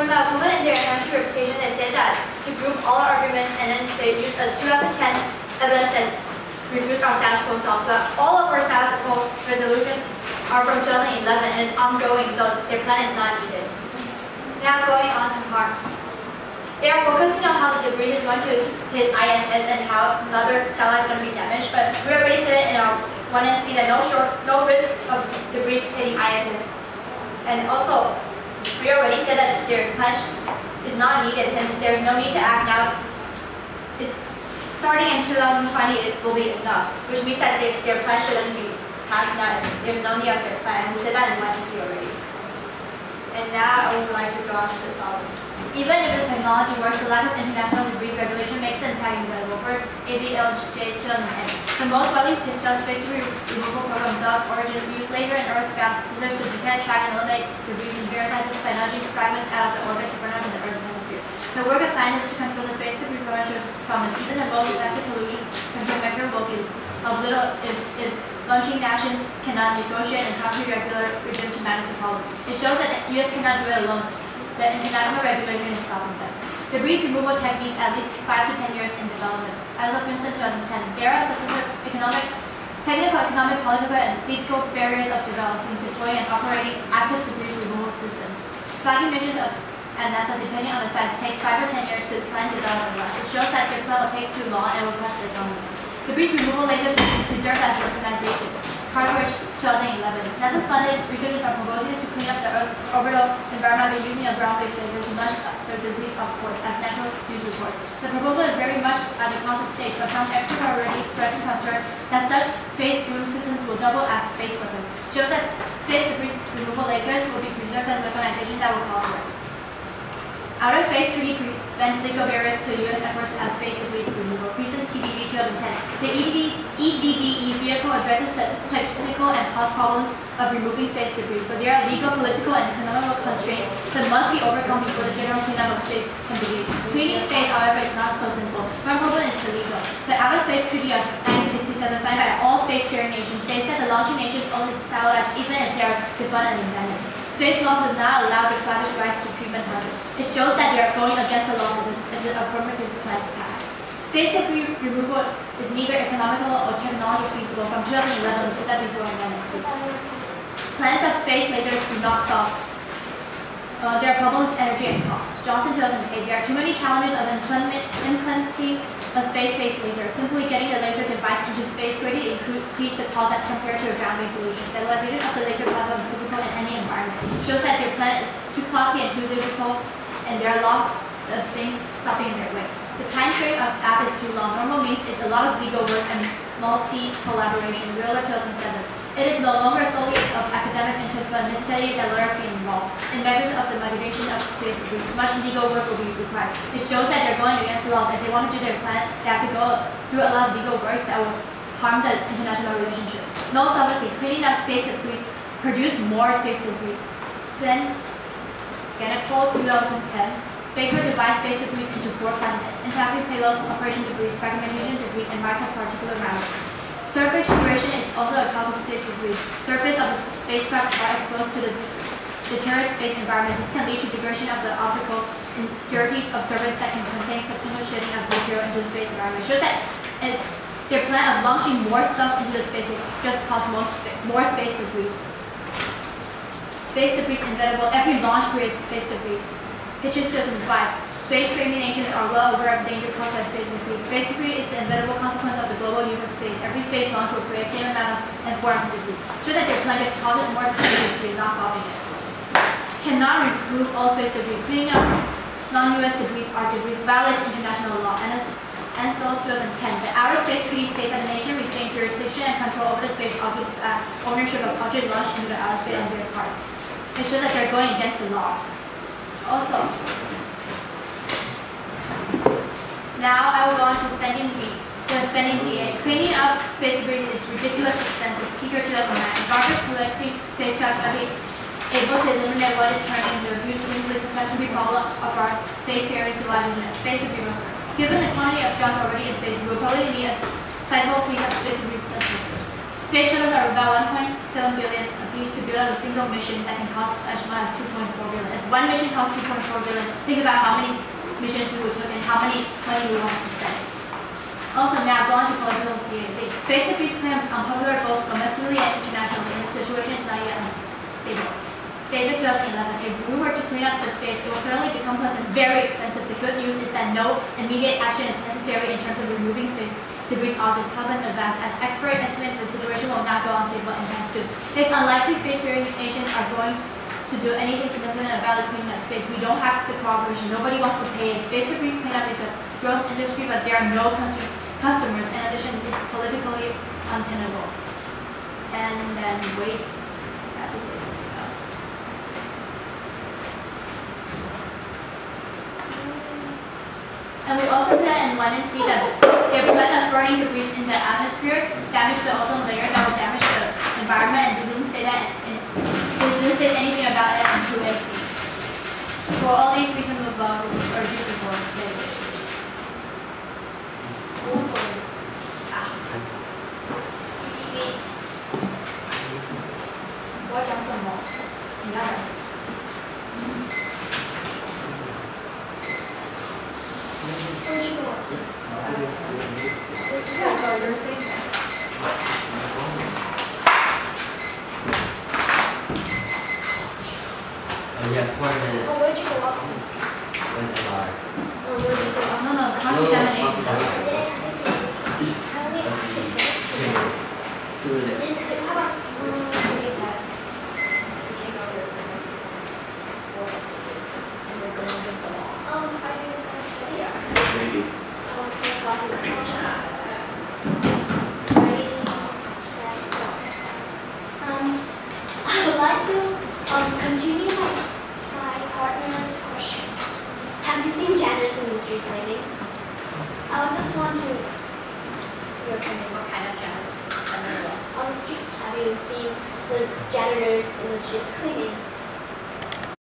course, now proven in their enhanced reputation, they said that to group all our arguments, and then they used a 2010 evidence that refutes our status quo self. But all of our status quo resolutions are from 2011 and it's ongoing, so their plan is not needed. Now going on to harms. They are focusing on how the debris is going to hit ISS and how another satellite is going to be damaged, but we already said it in our 1NC that no risk of debris hitting ISS. And also, we already said that their plan is not needed since there's no need to act now. It's starting in 2020, it will be enough, which means that their plan shouldn't be passed now. There's no need of their plan. We said that in 1NC already. And now I would like to go on to the solids. Even if the technology works, the lack of international debris regulation makes the impact inevitable. For ABLJ 2008, the most widely discussed space debris removal program, DOG Origin, used laser and earthbound scissors to detect, track, and eliminate debris in various sizes by nudging fragments out of the orbit to burn up in the Earth's atmosphere. The work of scientists to control the space debris program shows promise. Even the most effective pollution control measure will be of little if launching nations cannot negotiate and concrete regular regime to manage the problem. It shows that the U.S. cannot do it alone. The international regulation is stopping them. Debris removal techniques at least 5 to 10 years in development. As of Princeton 2010, there are substantive technical, economic, political, and legal barriers of developing, deploying, and operating active debris removal systems. Flagging missions at NASA, depending on the size, takes 5 or 10 years to plan, develop, and run. It shows that their plan will take too long and will crush the economy. Debris removal lasers preserved as weaponization. Cartridge 2011. NASA-funded researchers are proposing to clean up the Earth's orbital environment by using a ground-based laser to nudge the debris off course, as natural news reports. The proposal is very much at the concept stage, but some experts are already expressing concern that such space boom systems will double as space weapons. Shows that space debris removal lasers will be preserved as weaponization that will cause worse. Outer Space Treaty prevents legal barriers to U.S. efforts at space debris removal. Recent TBV 2010. The EDDE vehicle addresses the technical and cost problems of removing space debris, but there are legal, political, and economic constraints that must be overcome before the general cleanup of space can begin. Cleaning space, however, is not so simple. One problem is the legal. The Outer Space Treaty of 1967, signed by all spacefaring nations, states that the launching nations own its satellites even if they are defunct and independent. Space laws does not allow established rights to treatment charges. It shows that they are going against the law if the affirmative plan is passed. Space debris removal is neither economical or technologically feasible. From 2011, we said that before in 1NC. Plans of space lasers do not solve their problems, energy, and cost. Johnson 2008, there are too many challenges of implementing a space-based laser. Simply getting the laser device into space greatly increase the cost as compared to a ground-based solution. Stabilization of the laser platform is difficult in any environment. It shows that their plan is too costly and too difficult, and there are a lot of things stopping in their way. The time frame of app is too long. Normal means it's a lot of legal work and multi-collaboration. Real 2007. It is no longer solely of academic interest, but necessary that lawyers be involved. In measures of the mitigation of space debris, much legal work will be required. It shows that they're going against the law. If they want to do their plan, they have to go through a lot of legal works that will harm the international relationship. Most obviously, cleaning up space debris produce more space debris. Scanapol 2010. Baker divides space debris into 4 classes: interactive payloads, operation debris, fragmentation debris, and microparticular matter. Surface vibration is also a cause of space debris. Surface of the spacecraft are exposed to the deterrent space environment. This can lead to degradation of the optical impurity of surface that can contain substantial shedding of material into the space environment. It shows that if their plan of launching more stuff into the space will just cause more space debris. Space debris is inevitable. Every launch creates space debris. Pitches 2005. Space-faring nations are well aware of the danger caused by space debris. Space debris is the inevitable consequence of the global use of space. Every space launch will create the same amount of and form of debris. So that their plan just causes more space debris, not solving it. Cannot remove all space debris. Cleaning up non-US debris are debris violates international law. And so 2010. The Outer Space Treaty states that the nation retains jurisdiction and control over the space object ownership of object launched into the outer space and their parts. It shows that they're going against the law. Also, now I will go on to spending DA. Cleaning up space debris is ridiculously expensive. Figure 2009. Garbage collecting spacecraft are able to eliminate what is turning into a huge nuclear catastrophe problem of our spacefaring civilization as space debris was. Given the quantity of junk already in space, we will probably need a sizable fleet of space debris. Space shuttles are about 1.7 billion fees to build up a single mission that can cost as much as 2.4 billion. If one mission costs 2.4 billion, think about how many missions we would took and how many money we want to spend. Also, now go on to political stability. Space debris claims unpopular both domestically and internationally, and the situation is not yet stable. Stated 2011, if we were to clean up the space, it will certainly become pleasant, very expensive. The good news is that no immediate action is necessary in terms of removing space debris off this problem advanced, as experts estimate the situation will not go unstable anytime soon. It's unlikely spacefaring nations are going to do anything significant about the cleaning up space. We don't have the cooperation. Nobody wants to pay it. Space debris cleanup is a growth industry, but there are no customers. In addition, it's politically untenable. And then wait, I have to say something else. And we also said in 1 and C that the effect of burning debris in the atmosphere damaged the ozone layer, that would damage the environment, and we didn't say that. Didn't say anything about it in 2 and C. For all these reasons above, or due to for later. 我要讲什么？你要讲什么？ Yeah, 4 minutes. Oh, where'd you go up to? When am I? Or where'd you go up? No, count examination. How many? 2 minutes. 2 minutes. How about take that? Take over the next exams. And we're going to the law. Are you going to study? Yeah. Maybe. Take classes in culture. Ready, set, go. I would like to continue my partner's question. Have you seen janitors in the street cleaning? I just want to see your opinion. What kind of janitor? On the streets, have you seen the janitors in the streets cleaning?